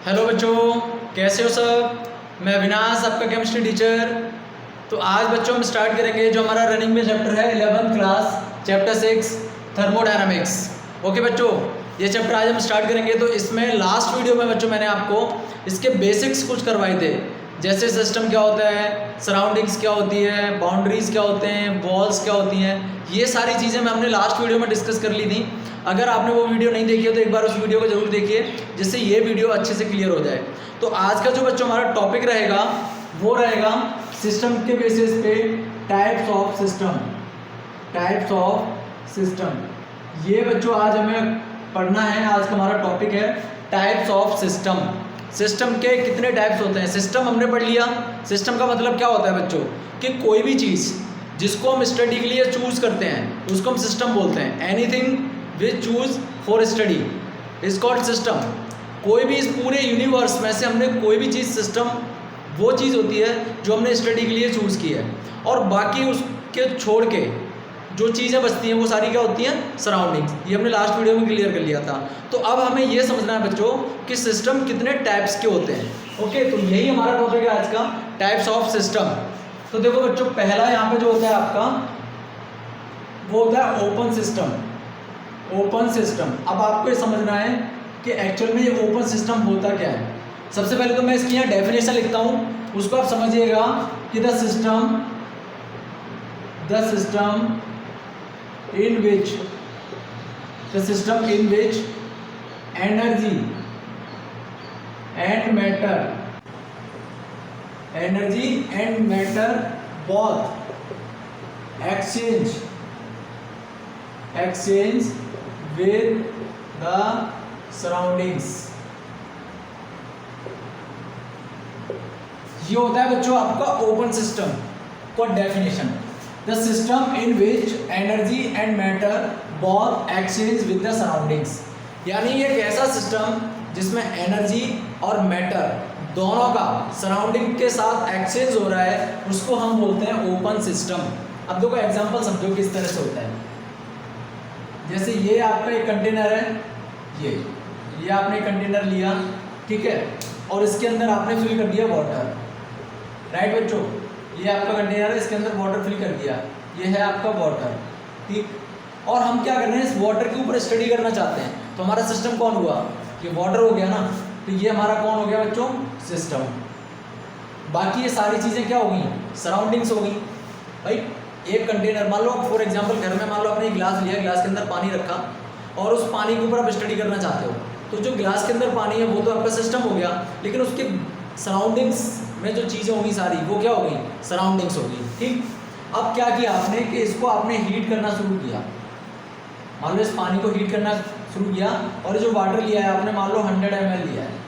Hello बच्चों, कैसे हो सब। मैं अविनाश, आपका केमिस्ट्री टीचर। तो आज बच्चों हम स्टार्ट करेंगे जो हमारा रनिंग में चैप्टर है 11th class chapter 6 thermodynamics. Okay बच्चों, ये चैप्टर आज हम स्टार्ट करेंगे। तो इसमें लास्ट वीडियो में बच्चों मैंने आपको इसके बेसिक्स कुछ करवाए थे, जैसे सिस्टम क्या होता है, सराउंडिंग्स क्या होती है, बाउंड्रीज क्या होते हैं, वॉल्स क्या होती हैं। ये सारी चीज़ें मैं हमने लास्ट वीडियो में डिस्कस कर ली थी। अगर आपने वो वीडियो नहीं देखी है तो एक बार उस वीडियो को जरूर देखिए, जिससे ये वीडियो अच्छे से क्लियर हो जाए। तो आज का जो बच्चों हमारा टॉपिक रहेगा वो रहेगा सिस्टम के बेसिस पे types of system. Types of system ये बच्चों आज हमें पढ़ना है। आज का हमारा टॉपिक है टाइप्स ऑफ सिस्टम। सिस्टम के कितने टाइप्स होते हैं, सिस्टम हमने पढ़ लिया। सिस्टम का मतलब क्या होता है बच्चों, कि कोई भी चीज़ जिसको हम स्टडी के लिए चूज करते हैं उसको हम सिस्टम बोलते हैं। Anything which choose for study is called system. कोई भी इस पूरे यूनिवर्स में से हमने कोई भी चीज़, सिस्टम वो चीज़ होती है जो हमने स्टडी के लिए चूज़ की है, और बाकी उसके छोड़ के जो चीज़ें बचती हैं वो सारी क्या होती हैं, सराउंडिंग्स। ये हमने लास्ट वीडियो में क्लियर कर लिया था। तो अब हमें ये समझना है बच्चों कि सिस्टम कितने टाइप्स के होते हैं। ओके, तो यही हमारा टॉपिक है आज का, टाइप्स ऑफ सिस्टम। तो देखो बच्चों, पहला यहाँ पे जो होता है आपका वो होता है ओपन सिस्टम। ओपन सिस्टम, अब आपको ये समझना है कि एक्चुअल में ये ओपन सिस्टम होता क्या है। सबसे पहले तो मैं इसकी यहाँ डेफिनेशन लिखता हूँ, उसको आप समझिएगा कि the system in which energy and matter both exchange with the surroundings। ये होता है बच्चों आपका ओपन सिस्टम का definition. The system in which energy and matter both exchange with the surroundings, यानी ये एक ऐसा सिस्टम जिसमें एनर्जी और मैटर दोनों का सराउंडिंग के साथ एक्सचेंज हो रहा है, उसको हम बोलते हैं ओपन सिस्टम। अब देखो एग्जांपल समझो किस तरह से होता है। जैसे ये आपका एक कंटेनर है, ये आपने कंटेनर लिया, ठीक है, और इसके अंदर आपने फिल कर दिया वाटर। राइट बच्चों, ये आपका कंटेनर है, इसके अंदर वाटर फिल कर दिया, ये है आपका वाटर, ठीक। और हम क्या कर रहे हैं, इस वाटर के ऊपर स्टडी करना चाहते हैं। तो हमारा सिस्टम कौन हुआ, ये वाटर हो गया ना, तो ये हमारा कौन हो गया बच्चों, सिस्टम। बाकी ये सारी चीज़ें क्या हो गई, सराउंडिंग्स हो गई। भाई एक कंटेनर, मान लो फॉर एग्जाम्पल घर में मान लो आपने गिलास लिया, गिलास के अंदर पानी रखा और उस पानी के ऊपर आप स्टडी करना चाहते हो, तो जो गिलास के अंदर पानी है वो तो आपका सिस्टम हो गया, लेकिन उसके सराउंडिंग्स में जो चीज़ें होंगी सारी वो क्या हो गई, सराउंडिंग्स हो गई, ठीक। अब क्या किया आपने कि इसको आपने हीट करना शुरू किया। मान लो इस पानी को हीट करना शुरू किया, और ये जो वाटर लिया है आपने, मान लो 100 ml लिया है।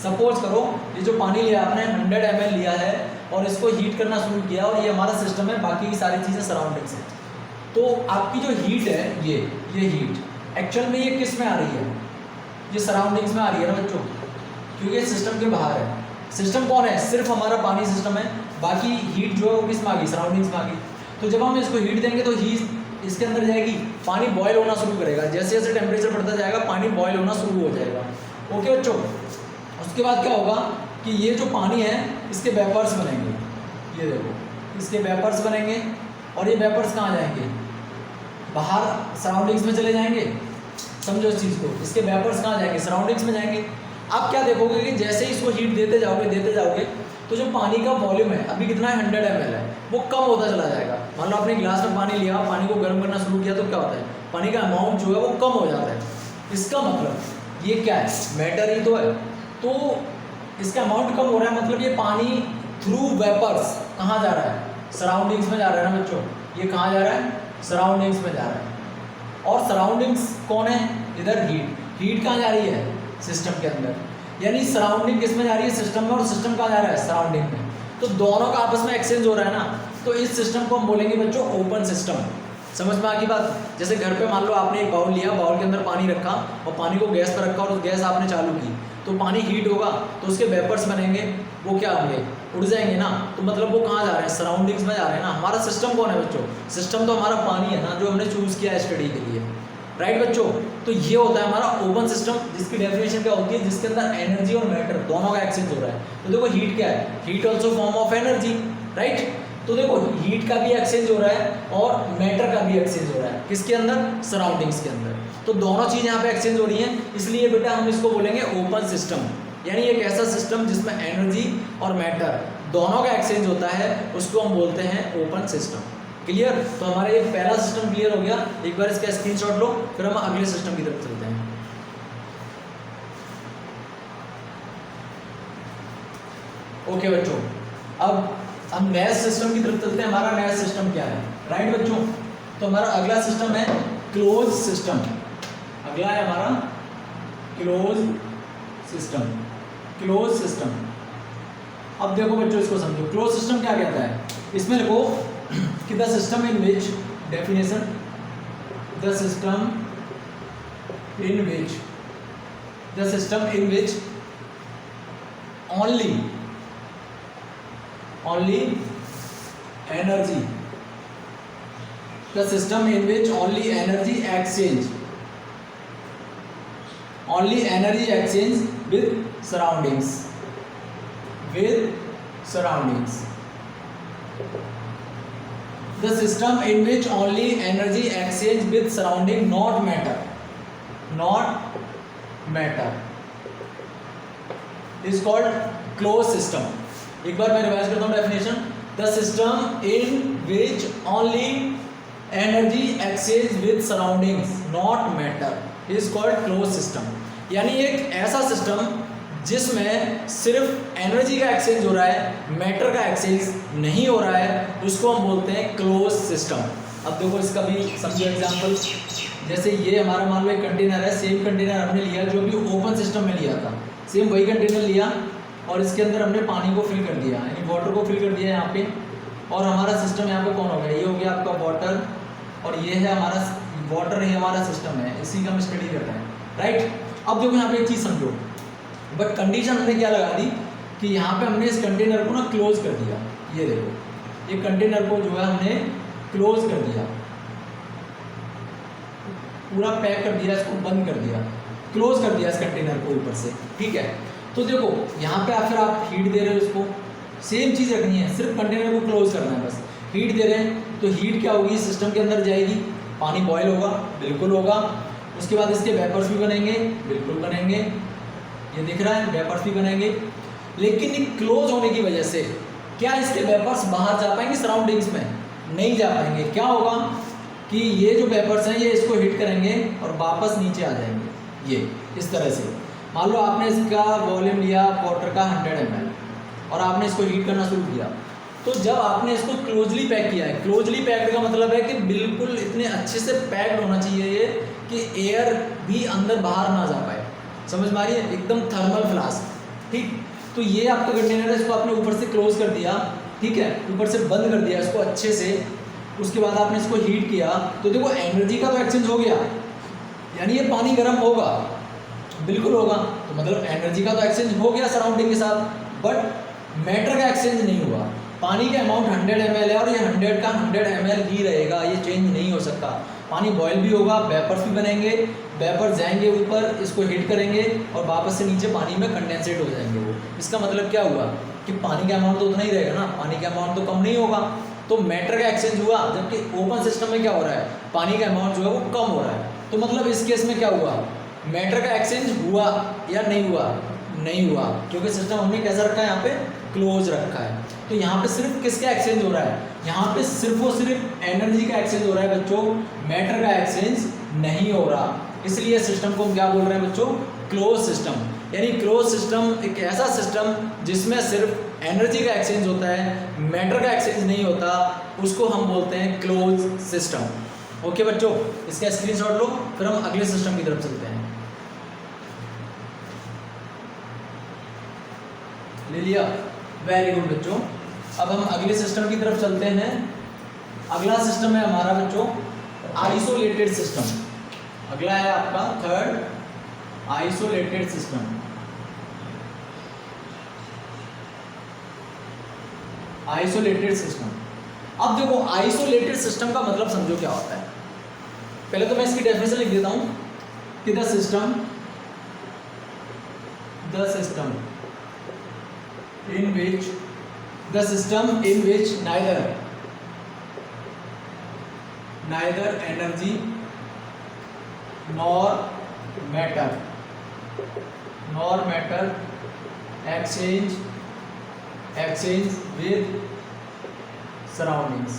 सपोज करो ये जो पानी लिया आपने 100 ml लिया है और इसको हीट करना शुरू किया, और ये हमारा सिस्टम है, बाकी की सारी चीज़ें सराउंडिंग्स है। तो आपकी जो हीट है, ये हीट एक्चुअल में ये किस में आ रही है, ये सराउंडिंग्स में आ रही है ना बच्चों, क्योंकि ये सिस्टम के बाहर है। सिस्टम कौन है, सिर्फ हमारा पानी सिस्टम है, बाकी हीट जो है वो किस में आ गई, सराउंडिंग्स में आ गई। तो जब हम इसको हीट देंगे तो हीट इसके अंदर जाएगी, पानी बॉयल होना शुरू करेगा। जैसे जैसे टेम्परेचर बढ़ता जाएगा पानी बॉयल होना शुरू हो जाएगा। ओके बच्चों, उसके बाद क्या होगा कि ये जो पानी है इसके वेपर्स बनेंगे। ये देखो, इसके वेपर्स बनेंगे, और ये वेपर्स कहाँ जाएंगे, बाहर सराउंडिंग्स में चले जाएंगे। समझो इस चीज़ को, इसके वेपर्स कहाँ जाएंगे, सराउंडिंग्स में जाएंगे। आप क्या देखोगे कि जैसे ही इसको हीट देते जाओगे तो जो पानी का वॉल्यूम है, अभी कितना है 100 ml है, वो कम होता चला जाएगा। मान लो आपने गिलास में पानी लिया, पानी को गर्म करना शुरू किया, तो क्या होता है, पानी का अमाउंट जो है वो कम हो जाता है। इसका मतलब ये क्या है, मैटर ही तो है, तो इसका अमाउंट कम हो रहा है, मतलब ये पानी थ्रू वेपर्स कहाँ जा रहा है, सराउंडिंग्स में जा रहा है ना बच्चों। ये कहाँ जा रहा है, सराउंडिंग्स में जा रहा है। और सराउंडिंग्स कौन है, इधर हीट कहाँ जा रही है, सिस्टम के अंदर। यानी सराउंडिंग किस में जा रही है, सिस्टम में, और सिस्टम कहाँ जा रहा है, सराउंडिंग में। तो दोनों का आपस में एक्सचेंज हो रहा है ना, तो इस सिस्टम को हम बोलेंगे बच्चों ओपन सिस्टम। समझ में आ गई बात। जैसे घर पे मान लो आपने एक बाउल लिया, बाउल के अंदर पानी रखा और पानी को गैस पर रखा, और उस गैस आपने चालू की, तो पानी हीट होगा, तो उसके वेपर्स बनेंगे, वो क्या होंगे, उड़ जाएंगे ना। तो मतलब वो कहाँ जा रहे हैं, सराउंडिंग्स में जा रहे हैं ना। हमारा सिस्टम कौन है बच्चों, सिस्टम तो हमारा पानी है ना, जो हमने चूज़ किया है स्टडी के लिए। राइट बच्चों। तो ये होता है हमारा ओपन सिस्टम, जिसकी डेफिनेशन क्या होती है, जिसके अंदर एनर्जी और मैटर दोनों का एक्सचेंज हो रहा है। तो देखो हीट क्या है, heat also form of energy, right. तो देखो हीट का भी एक्सचेंज हो रहा है और मैटर का भी एक्सचेंज हो रहा है, किसके अंदर, सराउंडिंग्स के अंदर। तो दोनों चीज़ यहाँ पे एक्सचेंज हो रही हैं, इसलिए बेटा हम इसको बोलेंगे ओपन सिस्टम, यानी एक ऐसा सिस्टम जिसमें एनर्जी और मैटर दोनों का एक्सचेंज होता है, उसको हम बोलते हैं ओपन सिस्टम। क्लियर। तो हमारा ये पहला सिस्टम क्लियर हो गया। एक बार इसका स्क्रीनशॉट लो, फिर हम अगले सिस्टम की तरफ चलते हैं। ओके बच्चों, अब हम नए सिस्टम की तरफ चलते हैं। हमारा नया सिस्टम क्या है, राइट बच्चों। तो हमारा अगला सिस्टम है क्लोज सिस्टम। अगला है हमारा क्लोज सिस्टम। क्लोज सिस्टम, अब देखो बच्चों इसको समझो। क्लोज सिस्टम क्या कहता है, इसमें लिखो कि the system in which, definition, the system in which, the system in which only energy, the system in which only energy exchange with surroundings, the system in which only energy exchange with surrounding, not matter is called closed system। एक बार मैं revise करता हूँ definition, the system in which only energy exchange with surroundings not matter is called close system. यानी एक ऐसा system जिसमें सिर्फ energy का एक्सचेंज हो रहा है, मैटर का एक्सचेंज नहीं हो रहा है, उसको हम बोलते हैं क्लोज सिस्टम। अब देखो इसका भी समझो एग्जाम्पल, जैसे ये हमारा मान लो एक कंटेनर है, सेम कंटेनर हमने लिया जो भी ओपन सिस्टम में लिया था, सेम वही कंटेनर लिया और इसके अंदर हमने पानी को फिल कर दिया, यानी वाटर को फिल कर दिया यहाँ पे। और हमारा सिस्टम यहाँ पे कौन हो गया, ये हो गया आपका वाटर, और ये है हमारा वाटर, ही हमारा सिस्टम है, इसी का हम स्टडी कर रहे हैं, राइट। अब देखो यहाँ पे एक चीज़ समझो, बट कंडीशन हमने क्या लगा दी कि यहाँ पे हमने इस कंटेनर को ना क्लोज कर दिया। ये देखो, ये कंटेनर को जो है हमने क्लोज कर दिया, पूरा पैक कर दिया, इसको बंद कर दिया, क्लोज कर दिया इस कंटेनर को ऊपर से, ठीक है। तो देखो यहाँ पे फिर आप हीट दे रहे हो, इसको सेम चीज़ रखनी है, सिर्फ कंटेनर को क्लोज करना है बस। हीट दे रहे हैं तो हीट क्या होगी, सिस्टम के अंदर जाएगी, पानी बॉयल होगा, बिल्कुल होगा। उसके बाद इसके वेपर्स भी बनेंगे, बिल्कुल बनेंगे, ये दिख रहा है, वेपर्स भी बनेंगे। लेकिन क्लोज होने की वजह से क्या इसके वेपर्स बाहर जा पाएंगे सराउंडिंग्स में, नहीं जा पाएंगे। क्या होगा कि ये जो वेपर्स हैं ये इसको हिट करेंगे और वापस नीचे आ जाएंगे, ये इस तरह से। मान लो आपने इसका वॉल्यूम लिया वाटर का 100 ml और आपने इसको हीट करना शुरू किया, तो जब आपने इसको क्लोजली पैक किया है, क्लोजली पैक्ड का मतलब है कि बिल्कुल इतने अच्छे से पैक्ड होना चाहिए ये कि एयर भी अंदर बाहर ना जा पाए, समझ में आ रही है, एकदम थर्मल फ्लास्क, ठीक। तो ये आपका कंटेनर है, इसको आपने ऊपर से क्लोज कर दिया, ठीक है, ऊपर से बंद कर दिया इसको अच्छे से। उसके बाद आपने इसको हीट किया, तो देखो एनर्जी का तो एक्सचेंज हो गया, यानी ये पानी गर्म होगा, बिल्कुल होगा, तो मतलब एनर्जी का तो एक्सचेंज हो गया सराउंडिंग के साथ, बट मैटर का एक्सचेंज नहीं हुआ। पानी का अमाउंट 100 ml है और ये 100 का 100 ml ही रहेगा, ये चेंज नहीं हो सकता। पानी बॉयल भी होगा, वेपर्स भी बनेंगे, वेपर जाएंगे ऊपर, इसको हिट करेंगे और वापस से नीचे पानी में कंडेंसेट हो जाएंगे वो। इसका मतलब क्या हुआ कि पानी का अमाउंट तो उतना ही रहेगा ना, पानी का अमाउंट तो कम नहीं होगा, तो मैटर का एक्सचेंज हुआ। जबकि ओपन सिस्टम में क्या हो रहा है, पानी का अमाउंट जो है वो कम हो रहा है। तो मतलब इस केस में क्या हुआ, मैटर का एक्सचेंज हुआ या नहीं हुआ, नहीं हुआ, क्योंकि सिस्टम हमने कैसा रखा है, यहाँ पे क्लोज रखा है। तो यहाँ पे सिर्फ किसका एक्सचेंज हो रहा है, यहाँ पे सिर्फ और सिर्फ एनर्जी का एक्सचेंज हो रहा है बच्चों, मैटर का एक्सचेंज नहीं हो रहा। इसलिए सिस्टम को हम क्या बोल रहे हैं बच्चों, क्लोज सिस्टम। यानी क्लोज सिस्टम एक ऐसा सिस्टम जिसमें सिर्फ एनर्जी का एक्सचेंज होता है, मैटर का एक्सचेंज नहीं होता, उसको हम बोलते हैं क्लोज सिस्टम। ओके बच्चों, इसका स्क्रीनशॉट लो, फिर हम अगले सिस्टम की तरफ चलते हैं। ले लिया, वेरी गुड बच्चों। अब हम अगले सिस्टम की तरफ चलते हैं। अगला सिस्टम है हमारा बच्चों आइसोलेटेड सिस्टम। अगला है आपका third, isolated system. Isolated system, अब देखो आइसोलेटेड सिस्टम का मतलब समझो क्या होता है। पहले तो मैं इसकी डेफिनेशन लिख देता हूँ कि the system in which neither energy nor matter exchange with surroundings।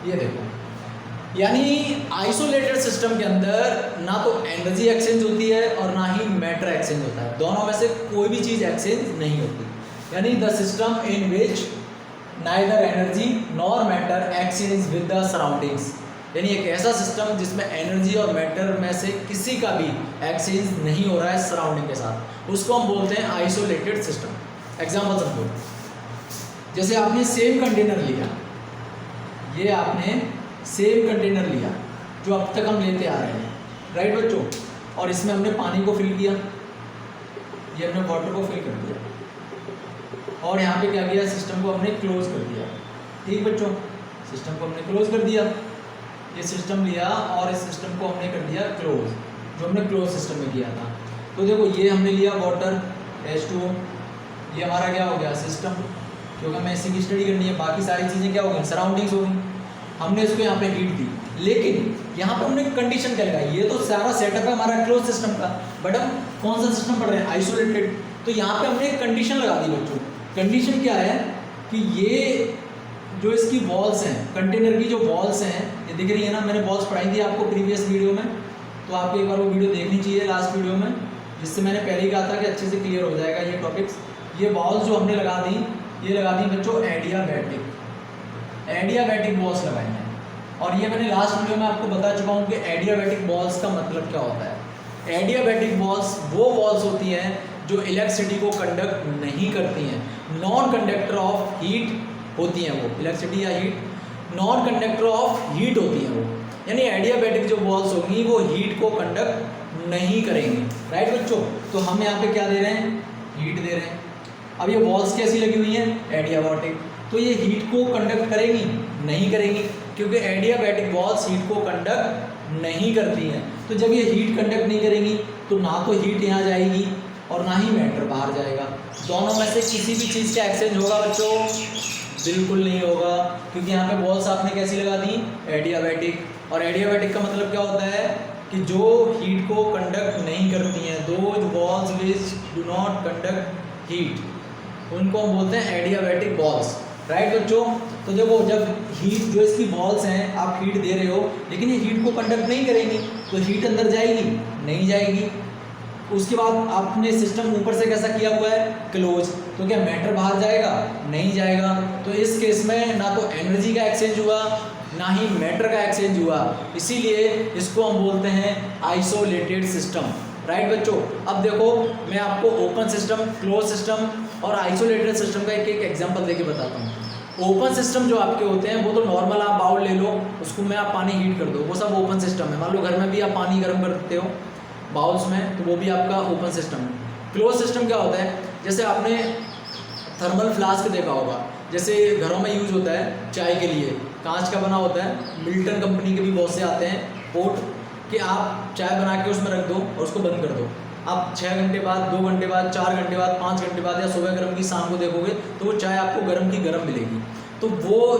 ये देखो, यानी आइसोलेटेड सिस्टम के अंदर ना तो एनर्जी एक्सचेंज होती है और ना ही मैटर एक्सचेंज होता है, दोनों में से कोई भी चीज एक्सचेंज नहीं होती। यानी the system in which neither energy nor matter exchange with the surroundings, यानी एक ऐसा सिस्टम जिसमें एनर्जी और मैटर में से किसी का भी एक्सचेंज नहीं हो रहा है सराउंडिंग के साथ, उसको हम बोलते हैं आइसोलेटेड सिस्टम। एग्जाम्पल समझो, जैसे आपने सेम कंटेनर लिया, ये आपने सेम कंटेनर लिया जो अब तक हम लेते आ रहे हैं, राइट बच्चों, और इसमें हमने पानी को फिल किया, ये हमने वाटर को फिल कर दिया, और यहाँ पे क्या किया, सिस्टम को हमने क्लोज कर दिया। ठीक बच्चों, सिस्टम को हमने क्लोज कर दिया, ये सिस्टम लिया और इस सिस्टम को हमने कर दिया क्लोज, जो हमने क्लोज सिस्टम में किया था। तो देखो ये हमने लिया वाटर H2O, ये हमारा क्या हो गया सिस्टम, क्योंकि हमें इसी की स्टडी करनी है, बाकी सारी चीज़ें क्या हो गई सराउंडिंग्स हो गई। हमने इसको यहाँ पे हीट दी, लेकिन यहाँ पे हमने कंडीशन क्या लगाई, ये तो सारा सेटअप है हमारा क्लोज सिस्टम का, बट हम कौन सा सिस्टम पढ़ रहे हैं आइसोलेटेड। तो यहाँ पे हमने एक कंडीशन लगा दी बच्चों। कंडीशन क्या है कि ये जो इसकी वॉल्स हैं, कंटेनर की जो वॉल्स हैं, ये दिख रही है ना, मैंने वॉल्स पढ़ाई थी आपको प्रीवियस वीडियो में, तो आपको एक बार वो वीडियो देखनी चाहिए लास्ट वीडियो में, जिससे मैंने पहले ही कहा था कि अच्छे से क्लियर हो जाएगा ये टॉपिक्स। ये वॉल्स जो हमने लगा दी, ये लगा दी बच्चों एडियाबैटिक वॉल्स लगाई हैं। और ये मैंने लास्ट वीडियो में आपको बता चुका हूँ कि एडियाबैटिक वॉल्स का मतलब क्या होता है। एडियाबैटिक वॉल्स वो वॉल्स होती हैं जो इलेक्ट्रिसिटी को कंडक्ट नहीं करती हैं, नॉन कंडक्टर ऑफ हीट होती हैं वो, इलेक्ट्रिसिटी या heat non conductor of heat होती हैं वो, यानी एडियाबैटिक जो वॉल्स होंगी वो हीट को कंडक्ट नहीं करेंगी, राइट बच्चों। तो हम यहाँ पे क्या दे रहे हैं, हीट दे रहे हैं। अब ये वॉल्स कैसी लगी हुई हैं, एडियाबैटिक, तो ये हीट को कंडक्ट करेंगी नहीं करेंगी, क्योंकि एडियाबैटिक वॉल्स हीट को कंडक्ट नहीं करती हैं। तो जब ये हीट कंडक्ट नहीं करेंगी तो ना तो हीट यहाँ जाएगी और ना ही मैटर बाहर जाएगा, दोनों में से किसी भी चीज़ का एक्सचेंज होगा बच्चों, बिल्कुल नहीं होगा, क्योंकि यहाँ पे वॉल्स आपने कैसी लगा दी, एडियाबैटिक। और एडियाबैटिक का मतलब क्या होता है कि जो हीट को कंडक्ट नहीं करती हैं, those walls which do not conduct heat, उनको हम बोलते हैं एडियाबैटिक वॉल्स, राइट बच्चों। तो देखो, जब हीट जो इसकी वॉल्स हैं, आप हीट दे रहे हो लेकिन ये हीट को कंडक्ट नहीं करेंगी, तो हीट अंदर जाएगी नहीं जाएगी। उसके बाद आपने सिस्टम ऊपर से कैसा किया हुआ है, क्लोज, तो क्या मैटर बाहर जाएगा नहीं जाएगा। तो इस केस में ना तो एनर्जी का एक्सचेंज हुआ ना ही मैटर का एक्सचेंज हुआ, इसीलिए इसको हम बोलते हैं आइसोलेटेड सिस्टम, राइट बच्चों। अब देखो, मैं आपको ओपन सिस्टम, क्लोज सिस्टम और आइसोलेटेड सिस्टम का एक एक एग्जांपल देके बताता हूँ। ओपन सिस्टम जो आपके होते हैं वो तो नॉर्मल, आप बाउल ले लो, उसको में आप पानी हीट कर दो, वो सब ओपन सिस्टम है। मान लो घर में भी आप पानी गर्म करते हो बाउल्स में, तो वो भी आपका ओपन सिस्टम है। क्लोज सिस्टम क्या होता है, जैसे आपने थर्मल फ्लास्क देखा होगा, जैसे घरों में यूज होता है चाय के लिए, कांच का बना होता है, मिल्टन कंपनी के भी बहुत से आते हैं पोट, कि आप चाय बना के उसमें रख दो और उसको बंद कर दो, आप 6 घंटे बाद, 2 घंटे बाद, 4 घंटे बाद, 5 घंटे बाद या सुबह गर्म की शाम को देखोगे तो वो चाय आपको गर्म की गर्म मिलेगी। तो वो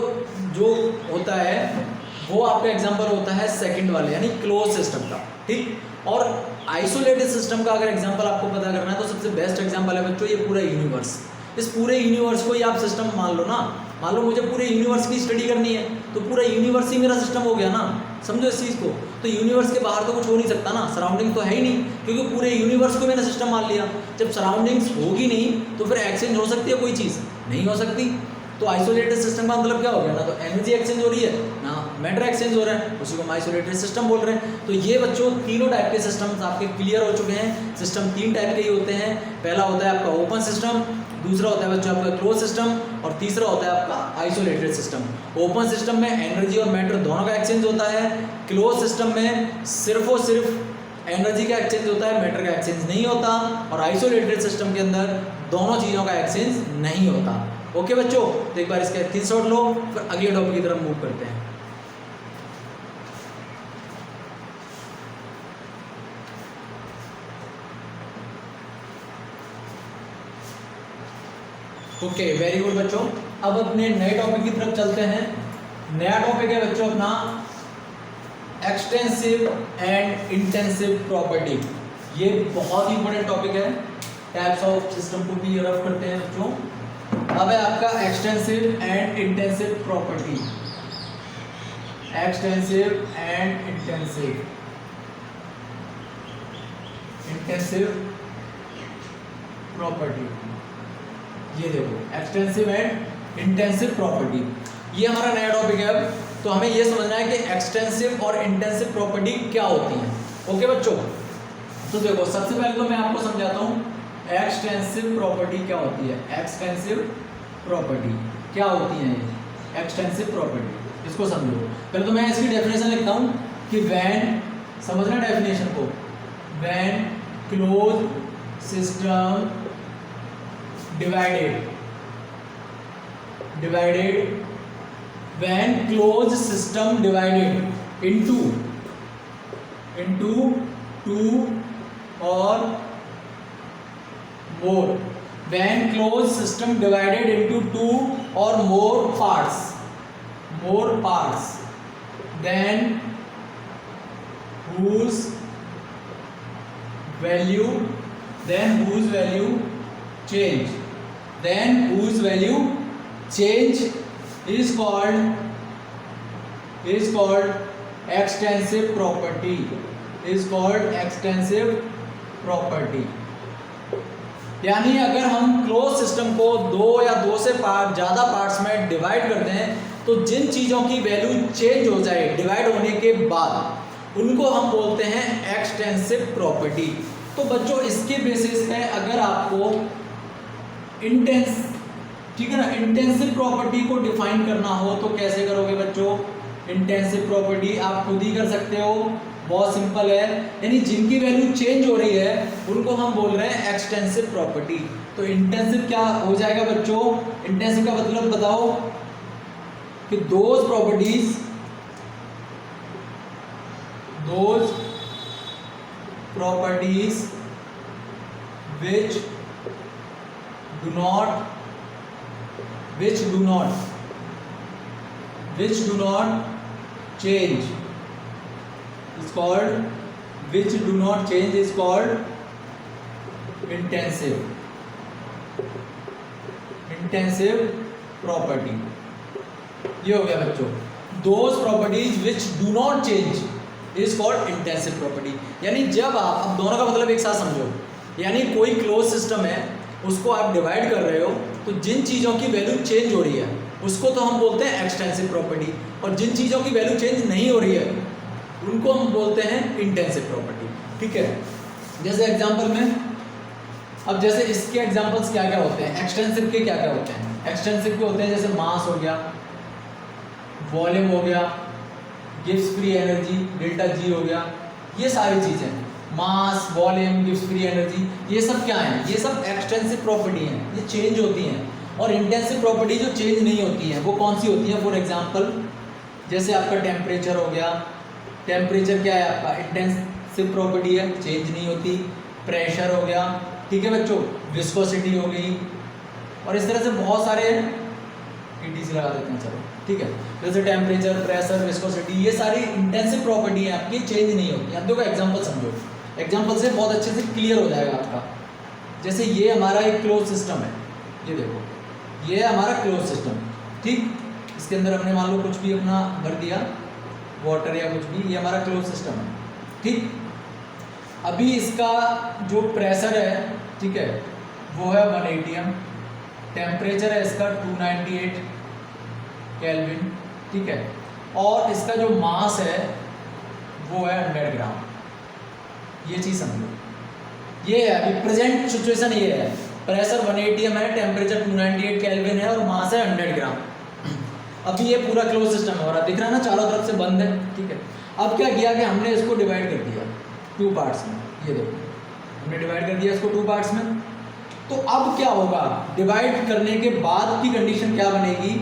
जो होता है वो आपका एग्जांपल होता है सेकंड वाले, यानी क्लोज सिस्टम का, ठीक। और आइसोलेटेड सिस्टम का अगर एग्जांपल आपको पता करना है तो सबसे बेस्ट एग्जांपल है बच्चों ये पूरा यूनिवर्स। इस पूरे यूनिवर्स को ही आप सिस्टम मान लो ना, मान लो मुझे पूरे यूनिवर्स की स्टडी करनी है तो पूरा यूनिवर्स ही मेरा सिस्टम हो गया ना, समझो इस चीज़ को। तो यूनिवर्स के बाहर तो कुछ हो नहीं सकता ना, सराउंडिंग तो है ही नहीं, क्योंकि पूरे यूनिवर्स को मैंने सिस्टम मान लिया। जब सराउंडिंग्स होगी नहीं तो फिर एक्सचेंज हो सकती है कोई चीज़, नहीं हो सकती। तो आइसोलेटेड सिस्टम का मतलब क्या हो गया, ना तो एनर्जी एक्सचेंज हो रही है ना मैटर एक्सचेंज हो रहा है, उसी को हम आइसोलेटेड सिस्टम बोल रहे हैं। तो ये बच्चों तीनों टाइप के सिस्टम्स आपके क्लियर हो चुके हैं। सिस्टम 3 टाइप के ही होते हैं, पहला होता है आपका ओपन सिस्टम, दूसरा होता है बच्चों आपका क्लोज सिस्टम और तीसरा होता है आपका आइसोलेटेड सिस्टम। ओपन सिस्टम में एनर्जी और मैटर दोनों का एक्सचेंज होता है, क्लोज सिस्टम में सिर्फ और सिर्फ एनर्जी का एक्सचेंज होता है, मैटर का एक्सचेंज नहीं होता, और आइसोलेटेड सिस्टम के अंदर दोनों चीज़ों का एक्सचेंज नहीं होता। ओके बच्चों, तो एक बार इसका स्क्रीनशॉट लो, फिर अगले टॉपिक की तरफ मूव करते हैं। ओके वेरी गुड बच्चों, अब अपने नए टॉपिक की तरफ चलते हैं। नया टॉपिक है बच्चों अपना एक्सटेंसिव एंड इंटेंसिव प्रॉपर्टी। ये बहुत ही इंपॉर्टेंट टॉपिक है, टाइप्स ऑफ सिस्टम को भी रफ करते हैं बच्चों। अब है आपका extensive and intensive property. Extensive and intensive property, ये देखो एक्सटेंसिव एंड इंटेंसिव प्रॉपर्टी, ये हमारा नया टॉपिक है। अब तो हमें ये समझना है कि एक्सटेंसिव और इंटेंसिव प्रॉपर्टी क्या होती है। ओके बच्चों, तो देखो सबसे पहले तो मैं आपको समझाता हूँ एक्सटेंसिव प्रॉपर्टी क्या होती है। एक्सटेंसिव प्रॉपर्टी क्या होती है, ये एक्सटेंसिव प्रॉपर्टी, इसको समझो। पहले तो मैं इसकी डेफिनेशन लिखता हूँ कि व्हेन, समझना डेफिनेशन को, when close system divided when closed system divided into two or more, when closed system divided into two or more parts then whose value change is called extensive property। यानी अगर हम close system को दो या दो से ज़्यादा parts में डिवाइड करते हैं तो जिन चीज़ों की वैल्यू चेंज हो जाए डिवाइड होने के बाद, उनको हम बोलते हैं एक्सटेंसिव प्रॉपर्टी। तो बच्चों इसके बेसिस पे अगर आपको ठीक है ना, इंटेंसिव प्रॉपर्टी को डिफाइन करना हो तो कैसे करोगे बच्चों। इंटेंसिव प्रॉपर्टी आप खुद ही कर सकते हो, बहुत सिंपल है। यानी जिनकी वैल्यू चेंज हो रही है उनको हम बोल रहे हैं एक्सटेंसिव प्रॉपर्टी। तो इंटेंसिव क्या हो जाएगा बच्चों, इंटेंसिव का मतलब बताओ कि those properties which do not change is called intensive property। ये हो गया बच्चों, those properties which do not change is called intensive property। यानी जब आप, अब दोनों का मतलब एक साथ समझो, यानी कोई क्लोज सिस्टम है उसको आप डिवाइड कर रहे हो तो जिन चीज़ों की वैल्यू चेंज हो रही है उसको तो हम बोलते हैं एक्सटेंसिव प्रॉपर्टी, और जिन चीज़ों की वैल्यू चेंज नहीं हो रही है उनको हम बोलते हैं इंटेंसिव प्रॉपर्टी। ठीक है, जैसे एग्जांपल में, अब जैसे इसके एग्जांपल्स क्या क्या होते हैं, एक्सटेंसिव के क्या क्या होते हैं। एक्सटेंसिव के होते हैं जैसे मास हो गया, वॉल्यूम हो गया, gives free energy delta G हो गया, ये सारी चीज़ें, मास, वॉल्यूम, गिव्स फ्री एनर्जी, ये सब क्या हैं, ये सब एक्सटेंसिव प्रॉपर्टी हैं, ये चेंज होती हैं। और इंटेंसिव प्रॉपर्टी जो चेंज नहीं होती हैं वो कौन सी होती हैं। फॉर एग्जांपल जैसे आपका टेम्परेचर हो गया, टेम्परेचर क्या है आपका, इंटेंसिव प्रॉपर्टी है, चेंज नहीं होती। प्रेशर हो गया, ठीक है बच्चों, विस्कोसिटी हो गई, और इस तरह से बहुत सारे ईटीसी लगा देते हैं, चलो ठीक है। जैसे टेम्परेचर, प्रेशर, विस्कोसिटी, ये सारी इंटेंसिव प्रॉपर्टी है आपकी, चेंज नहीं होती। अब देखो एग्जांपल समझो, एग्जांपल से बहुत अच्छे से क्लियर हो जाएगा आपका। जैसे ये हमारा एक क्लोज सिस्टम है, ये देखो ये है हमारा क्लोज सिस्टम, ठीक, इसके अंदर हमने मान लो कुछ भी अपना भर दिया, वाटर या कुछ भी, ये हमारा क्लोज सिस्टम है, ठीक। अभी इसका जो प्रेशर है, ठीक है, वो है 1 atm, टेम्परेचर है इसका 298 केल्विन, ठीक है, और इसका जो मास है वो है 100 ग्राम। ये चीज़ समझो, ये है अभी प्रेजेंट सिचुएशन, ये है प्रेशर 1 atm है, टेम्परेचर 298 केल्विन है और मास है 100 ग्राम। अभी ये पूरा क्लोज सिस्टम है और दिख रहा है ना चारों तरफ से बंद है, ठीक है। अब क्या किया कि हमने इसको डिवाइड कर दिया 2 पार्ट्स में, ये देखो हमने डिवाइड कर दिया इसको 2 पार्ट्स में। तो अब क्या होगा, डिवाइड करने के बाद की कंडीशन क्या बनेगी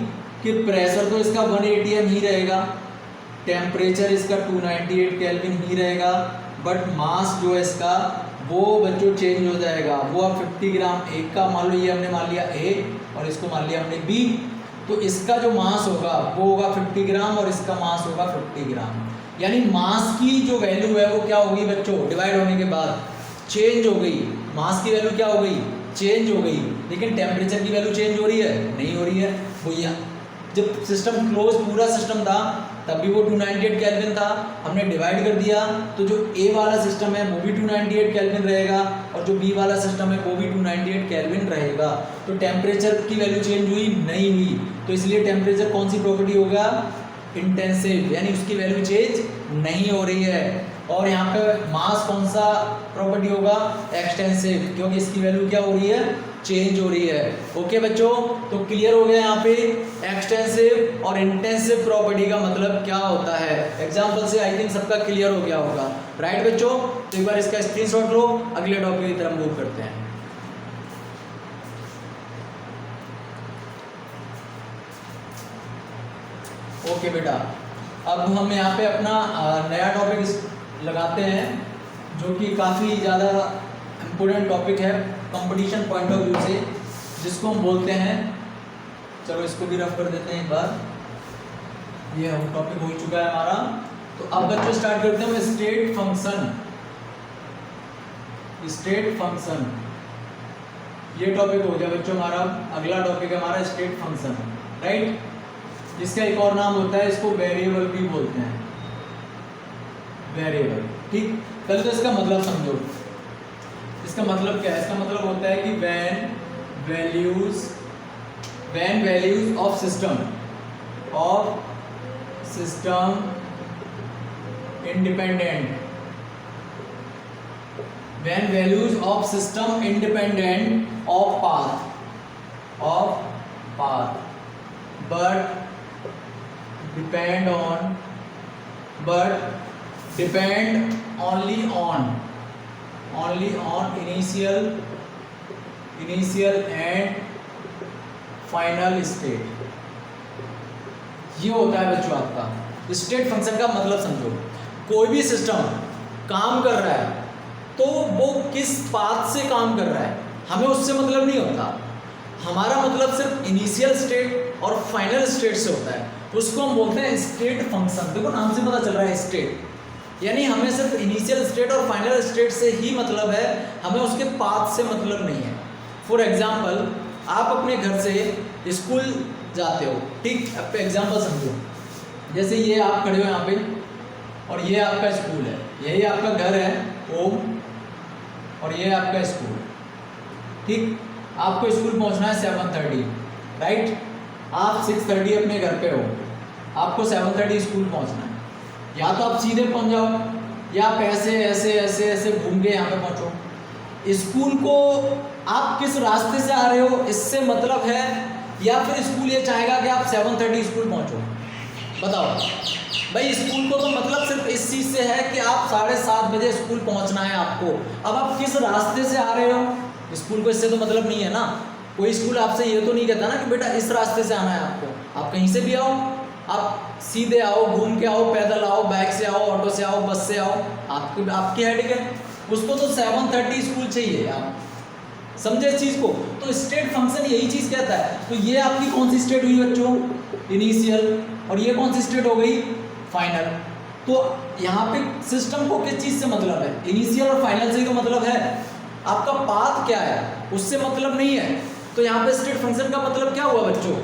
कि प्रेशर तो इसका 1 atm ही रहेगा, टेम्परेचर इसका 298 केल्विन ही रहेगा, बट मास जो है इसका वो बच्चों चेंज हो जाएगा। वो अब 50 ग्राम एक का मान लो, ये हमने मान लिया A और इसको मान लिया हमने B, तो इसका जो मास होगा वो होगा 50 ग्राम और इसका मास होगा 50 ग्राम। यानी मास की जो वैल्यू है वो क्या होगी बच्चों, डिवाइड होने के बाद चेंज हो गई, मास की वैल्यू क्या हो गई, चेंज हो गई, लेकिन टेम्परेचर की वैल्यू चेंज हो रही है, नहीं हो रही है। वो जब सिस्टम क्लोज पूरा सिस्टम था तब भी वो 298 केल्विन था, हमने डिवाइड कर दिया तो जो A वाला सिस्टम है वो भी 298 केल्विन रहेगा और जो B वाला सिस्टम है वो भी 298 केल्विन रहेगा। तो टेम्परेचर की वैल्यू चेंज हुई नहीं हुई, तो इसलिए टेम्परेचर कौन सी प्रॉपर्टी होगा, इंटेंसिव, यानी उसकी वैल्यू चेंज नहीं हो रही है। और यहाँ पे मास कौन सा प्रॉपर्टी होगा, एक्सटेंसिव, क्योंकि इसकी वैल्यू क्या हो रही है, चेंज हो रही है। ओके बच्चों, तो क्लियर हो गया यहाँ पे एक्सटेंसिव और इंटेंसिव प्रॉपर्टी का मतलब क्या होता है। एग्जाम्पल से आई थिंक सबका क्लियर हो गया होगा, राइट बच्चों। तो एक बार इसका स्क्रीनशॉट लो, अगले टॉपिक की तरफ मूव करते हैं। ओके बेटा, अब हम यहाँ पे अपना नया टॉपिक लगाते हैं जो कि काफ़ी ज़्यादा इम्पोर्टेंट टॉपिक है कंपटीशन पॉइंट ऑफ व्यू से, जिसको हम बोलते हैं, चलो इसको भी रफ कर देते हैं एक बार। ये हम टॉपिक हो चुका है हमारा। तो अब बच्चों स्टार्ट करते हैं स्टेट फंक्शन। स्टेट फंक्शन ये टॉपिक हो गया बच्चों हमारा। अगला टॉपिक है हमारा स्टेट फंक्शन, राइट। इसका एक और नाम होता है, इसको वेरिएबल भी बोलते हैं, वेरिएबल। ठीक, पहले तो इसका मतलब समझो। इसका मतलब क्या है, इसका मतलब होता है कि when values of system independent, when values of system independent of path but depend only on initial and final state. ये होता है बच्चों आपका स्टेट फंक्शन का मतलब समझो। कोई भी सिस्टम काम कर रहा है तो वो किस पाथ से काम कर रहा है हमें उससे मतलब नहीं होता। हमारा मतलब सिर्फ इनिशियल स्टेट और फाइनल स्टेट से होता है, उसको हम बोलते हैं स्टेट फंक्शन। देखो नाम से पता चल रहा है स्टेट, यानी हमें सिर्फ इनिशियल स्टेट और फाइनल स्टेट से ही मतलब है, हमें उसके पाथ से मतलब नहीं है। फॉर एग्जाम्पल, आप अपने घर से स्कूल जाते हो, ठीक। अब एग्जाम्पल समझो, जैसे ये आप खड़े हो यहाँ पे और ये आपका स्कूल है, यही आपका घर है होम और ये आपका स्कूल, ठीक। आपको स्कूल पहुँचना है 7:30, राइट। आप 6:30 अपने घर पे हो, आपको 7:30 स्कूल पहुँचना है। या तो आप सीधे पहुँच जाओ या आप ऐसे ऐसे ऐसे ऐसे घूम के यहाँ पे पहुँचो। स्कूल को आप किस रास्ते से आ रहे हो इससे मतलब है, या फिर स्कूल ये चाहेगा कि आप 7:30 स्कूल पहुँचो। बताओ भाई, स्कूल को तो मतलब सिर्फ इस चीज़ से है कि आप 7:30 बजे स्कूल पहुँचना है आपको। अब आप किस रास्ते से आ रहे हो, स्कूल को इससे तो मतलब नहीं है ना। कोई स्कूल आपसे ये तो नहीं कहता ना कि बेटा इस रास्ते से आना है आपको। आप कहीं से भी आओ, आप सीधे आओ, घूम के आओ, पैदल आओ, बाइक से आओ, ऑटो से आओ, बस से आओ, आपकी हेडिंग है। उसको तो 7:30 स्कूल चाहिए, आप समझे इस चीज़ को। तो स्टेट फंक्शन यही चीज़ कहता है। तो ये आपकी कौन सी स्टेट हुई बच्चों, इनिशियल, और ये कौन सी स्टेट हो गई, फाइनल। तो यहाँ पे सिस्टम को किस चीज़ से मतलब है, इनिशियल और फाइनल से ही तो मतलब है। आपका पाथ क्या है उससे मतलब नहीं है। तो यहाँ पे स्टेट फंक्शन का मतलब क्या हुआ बच्चों,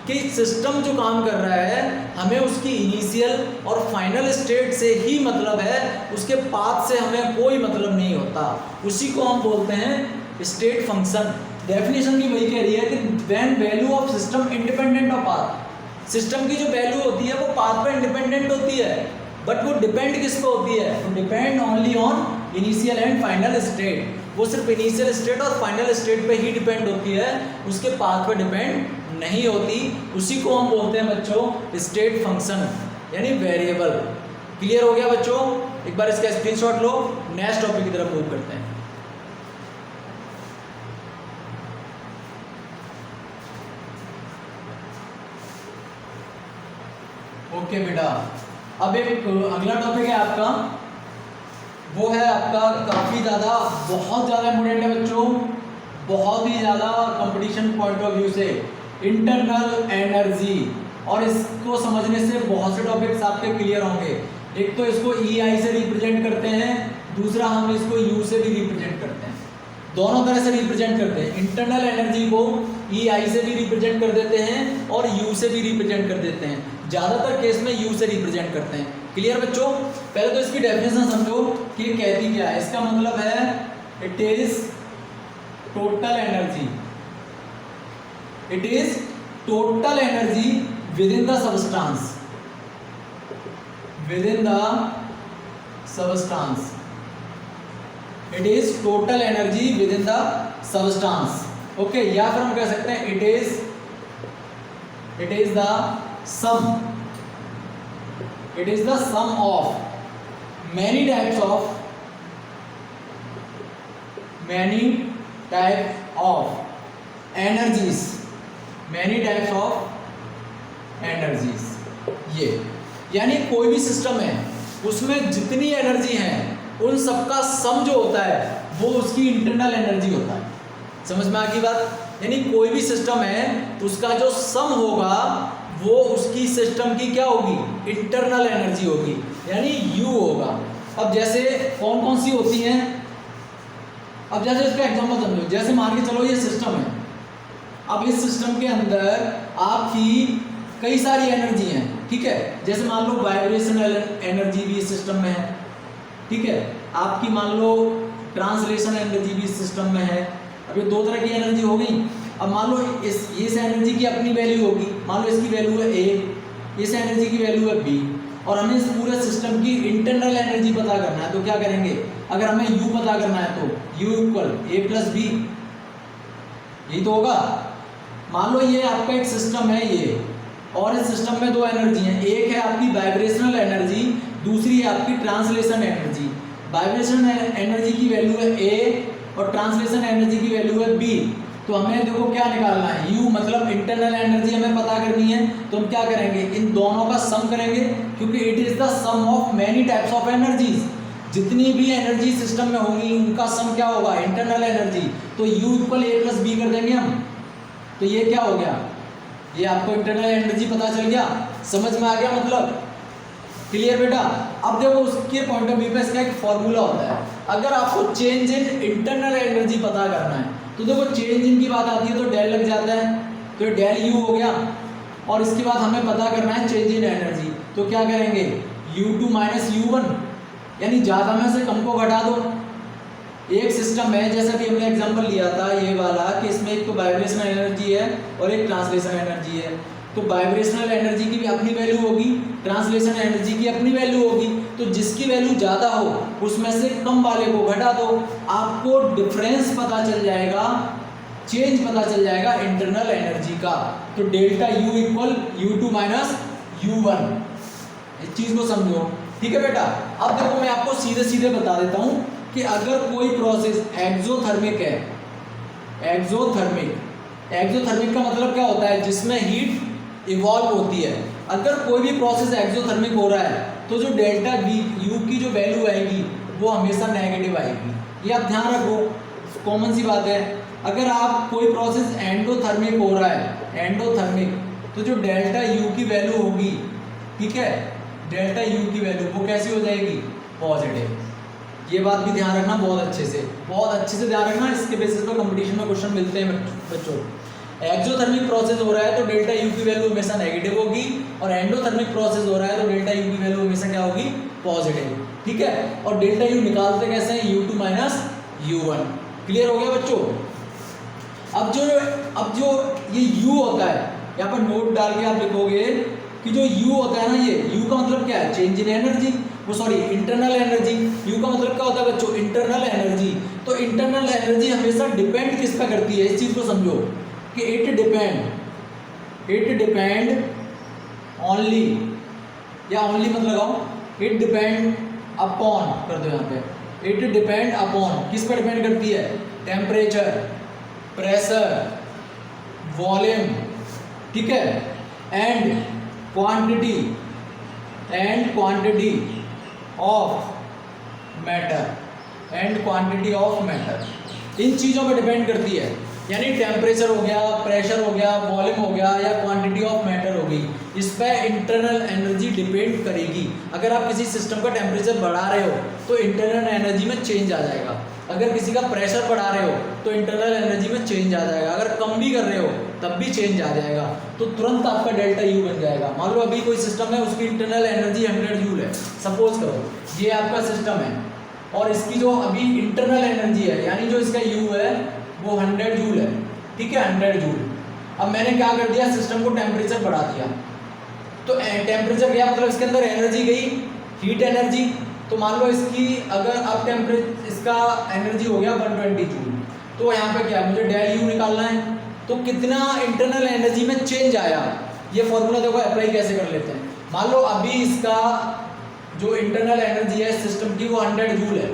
कि सिस्टम जो काम कर रहा है हमें उसकी इनिशियल और फाइनल स्टेट से ही मतलब है, उसके पाथ से हमें कोई मतलब नहीं होता। उसी को हम बोलते हैं स्टेट फंक्शन। डेफिनेशन भी वही कह रही है कि when value of system independent of path. System की जो वैल्यू होती है वो पाथ पर इंडिपेंडेंट होती है, बट वो डिपेंड किस पे होती है, तो depend only on initial and final state. वो सिर्फ इनिशियल स्टेट और फाइनल स्टेट पे ही डिपेंड होती है, उसके पाथ पे डिपेंड नहीं होती। उसी को हम बोलते हैं बच्चों स्टेट फंक्शन, यानी वेरिएबल। क्लियर हो गया बच्चों। एक बार इसका स्क्रीनशॉट लो, नेक्स्ट टॉपिक की तरफ मूव करते हैं। ओके बेटा, अब एक अगला टॉपिक है आपका, वो है आपका काफ़ी ज़्यादा बहुत ज़्यादा इम्पोर्टेंट है बच्चों, बहुत ही ज़्यादा कंपटीशन पॉइंट ऑफ व्यू से, इंटरनल एनर्जी। और इसको समझने से बहुत से टॉपिक्स आपके क्लियर होंगे। एक तो इसको EI से रिप्रेजेंट करते हैं, दूसरा हम इसको U से भी रिप्रेजेंट करते हैं, दोनों तरह से रिप्रेजेंट करते हैं। इंटरनल एनर्जी को EI से भी रिप्रेजेंट कर देते हैं और U से भी रिप्रेजेंट कर देते हैं, ज़्यादातर केस में U से रिप्रेजेंट करते हैं। क्लियर बच्चों? पहले तो इसकी डेफिनेशन समझो कि ये कहती क्या है। इसका मतलब है it is total energy, it is total energy within the substance, within the substance, it is total energy within the substance. Okay, या फिर हम कह सकते हैं it is the sum, it is the sum of many types of energies, many types of energies। ये यानी कोई भी सिस्टम है उसमें जितनी एनर्जी है उन सबका सम जो होता है वो उसकी इंटरनल एनर्जी होता है। समझ में आ गई बात? यानी कोई भी सिस्टम है उसका जो सम होगा वो उसकी सिस्टम की क्या होगी? इंटरनल एनर्जी होगी, यानी U होगा। अब जैसे कौन कौन सी होती हैं, अब जैसे इसका एग्जांपल समझो। जैसे मान के चलो ये सिस्टम है, अब इस सिस्टम के अंदर आपकी कई सारी एनर्जी हैं, ठीक है। जैसे मान लो वाइब्रेशनल एनर्जी भी इस सिस्टम में है, ठीक है। आपकी मान लो ट्रांसलेशन एनर्जी भी इस सिस्टम में है। अब ये दो तरह की एनर्जी हो गई। अब मान लो इस एनर्जी की अपनी वैल्यू होगी, मान लो इसकी वैल्यू है A, इस एनर्जी की वैल्यू है B, और हमें इस पूरे सिस्टम की इंटरनल एनर्जी पता करना है तो क्या करेंगे? अगर हमें U पता करना है तो U equal A plus B, यही तो होगा। मान लो ये आपका एक सिस्टम है ये, और इस सिस्टम में दो एनर्जी हैं, एक है आपकी वाइब्रेशनल एनर्जी, दूसरी है आपकी ट्रांसलेशन एनर्जी। वाइब्रेशनल एनर्जी की वैल्यू है A और ट्रांसलेशन एनर्जी की वैल्यू है B। तो हमें देखो क्या निकालना है, U मतलब इंटरनल एनर्जी हमें पता करनी है। तो हम क्या करेंगे? इन दोनों का सम करेंगे, क्योंकि it is the sum of many types of energies. जितनी भी एनर्जी सिस्टम में होंगी उनका सम क्या होगा? Internal energy. तो U equal A plus B कर देंगे हम। तो ये क्या हो गया? ये आपको इंटरनल एनर्जी पता चल गया। समझ में आ गया मतलब? क्लियर बेटा? अब देखो उसके पॉइंट ऑफ व्यू पे इसका एक फॉर्मूला होता है। अगर आपको चेंज इन इंटरनल एनर्जी पता करना है तो देखो चेंज इन की बात आती है तो डेल लग जाता है, तो ये डेल U हो गया। और इसके बाद हमें पता करना है चेंज इन एनर्जी, तो क्या करेंगे? U2 माइनस U1, यानी ज़्यादा में से कम को घटा दो। एक सिस्टम है जैसा कि हमने एग्जांपल लिया था ये वाला, कि इसमें एक तो वाइब्रेशनल एनर्जी है और एक ट्रांसलेशन एनर्जी है। तो वाइब्रेशनल एनर्जी की भी अपनी वैल्यू होगी, ट्रांसलेशन एनर्जी की अपनी वैल्यू होगी। तो जिसकी वैल्यू ज़्यादा हो उसमें से कम वाले को घटा दो, आपको डिफरेंस पता चल जाएगा, चेंज पता चल जाएगा इंटरनल एनर्जी का। तो delta U equal U2 minus U1, इस चीज़ को समझो, ठीक है बेटा? अब देखो मैं आपको सीधे सीधे बता देता हूँ कि अगर कोई प्रोसेस एक्सोथर्मिक है, एक्सोथर्मिक का मतलब क्या होता है? जिसमें हीट इवॉल्व होती है। अगर कोई भी प्रोसेस एक्सोथर्मिक हो रहा है तो जो डेल्टा U की जो वैल्यू आएगी वो हमेशा नेगेटिव आएगी, ये आप ध्यान रखो, कॉमन सी बात है। अगर आप कोई प्रोसेस एंडोथर्मिक हो रहा है, एंडोथर्मिक, तो जो डेल्टा U की वैल्यू होगी, ठीक है, डेल्टा U की वैल्यू वो कैसी हो जाएगी? पॉजिटिव। ये बात भी ध्यान रखना बहुत अच्छे से ध्यान रखना। इसके बेसिस पर कंपटीशन में क्वेश्चन मिलते हैं बच्चों। एक्सोथर्मिक प्रोसेस हो रहा है तो डेल्टा U की वैल्यू हमेशा नेगेटिव होगी, और एंडोथर्मिक प्रोसेस हो रहा है तो डेल्टा U की वैल्यू हमेशा क्या होगी? पॉजिटिव, ठीक है। और डेल्टा U निकालते कैसे हैं? U2 minus U1। क्लियर हो गया बच्चों? अब जो ये U होता है, यहाँ पर नोट डाल के आप लिखोगे कि जो U होता है ना, ये U का मतलब क्या है? चेंज इन एनर्जी, वो सॉरी इंटरनल एनर्जी। U का मतलब क्या होता है बच्चों? Internal energy. तो इंटरनल एनर्जी हमेशा डिपेंड किस पर करती है? इस चीज़ को समझो कि इट डिपेंड ओनली, या ओनली मत लगाओ, इट डिपेंड अपॉन कर दो यहाँ पे। इट डिपेंड अपॉन, किस पर डिपेंड करती है? टेम्परेचर, प्रेशर, वॉल्यूम, ठीक है, and quantity and quantity of matter in चीज़ों पर डिपेंड करती है। यानी टेम्परेचर हो गया, प्रेशर हो गया, वॉल्यूम हो गया या क्वांटिटी ऑफ मैटर हो गई, इस पर इंटरनल एनर्जी डिपेंड करेगी। अगर आप किसी सिस्टम का टेम्परेचर बढ़ा रहे हो तो इंटरनल एनर्जी में चेंज आ जाएगा, अगर किसी का प्रेशर बढ़ा रहे हो तो इंटरनल एनर्जी में चेंज आ जाएगा, अगर कम भी कर रहे हो तब भी चेंज आ जाएगा, तो तुरंत आपका डेल्टा यू बन जाएगा। मान लो अभी कोई सिस्टम है, उसकी इंटरनल एनर्जी 100 जूल है, सपोज करो ये आपका सिस्टम है और इसकी जो अभी इंटरनल एनर्जी है यानी जो इसका यू है वो 100 जूल है, ठीक है 100 जूल। अब मैंने क्या कर दिया, सिस्टम को टेम्परेचर बढ़ा दिया, तो टेम्परेचर गया मतलब इसके अंदर एनर्जी गई, हीट एनर्जी। तो मान लो इसकी अगर अब टेम्परेचर इसका एनर्जी हो गया 120 जूल, तो यहाँ पे क्या है, मुझे डेल यू निकालना है, तो कितना इंटरनल एनर्जी में चेंज आया, ये फॉर्मूला देखो अप्लाई कैसे कर लेते हैं। मान लो अभी इसका जो इंटरनल एनर्जी है सिस्टम की वो 100 जूल है,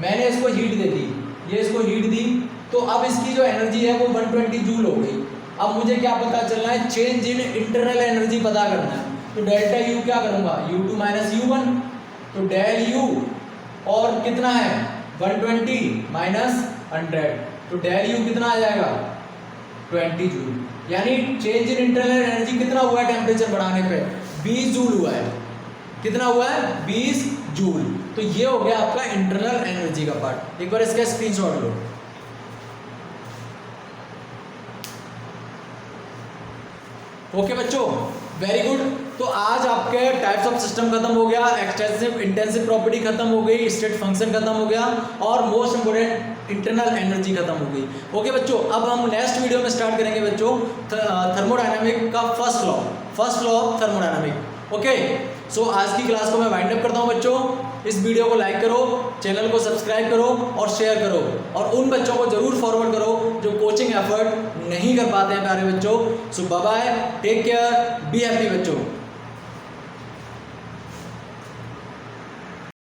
मैंने इसको हीट दे दी, ये इसको हीट दी, तो अब इसकी जो एनर्जी है वो 120 जूल हो गई। अब मुझे क्या पता चलना है, चेंज इन इंटरनल एनर्जी पता करना है, तो डेल्टा यू क्या करूँगा, U2 माइनस U1, तो डेल यू और कितना है 120 माइनस 100, तो डेल यू कितना आ जाएगा 20 जूल। यानी चेंज इन इंटरनल एनर्जी कितना हुआ है टेम्परेचर बढ़ाने पे, 20 जूल हुआ है। कितना हुआ है 20 जूल। तो ये हो गया आपका इंटरनल एनर्जी का पार्ट। एक बार इसका स्क्रीनशॉट लो। ओके बच्चों, वेरी गुड। तो आज आपके टाइप्स ऑफ सिस्टम खत्म हो गया, एक्सटेंसिव इंटेंसिव प्रॉपर्टी खत्म हो गई, स्टेट फंक्शन खत्म हो गया और मोस्ट इंपोर्टेंट इंटरनल एनर्जी खत्म हो गई। ओके बच्चों, अब हम नेक्स्ट वीडियो में स्टार्ट करेंगे बच्चों थर्मोडायनामिक का first law of thermodynamic. Okay, so आज की क्लास को मैं वाइंड अप करता हूँ बच्चों। इस वीडियो को लाइक करो, चैनल को सब्सक्राइब करो और शेयर करो, और उन बच्चों को जरूर फॉरवर्ड करो जो कोचिंग एफर्ट नहीं कर पाते हैं प्यारे बच्चों। So bye bye, take care, be happy बच्चों।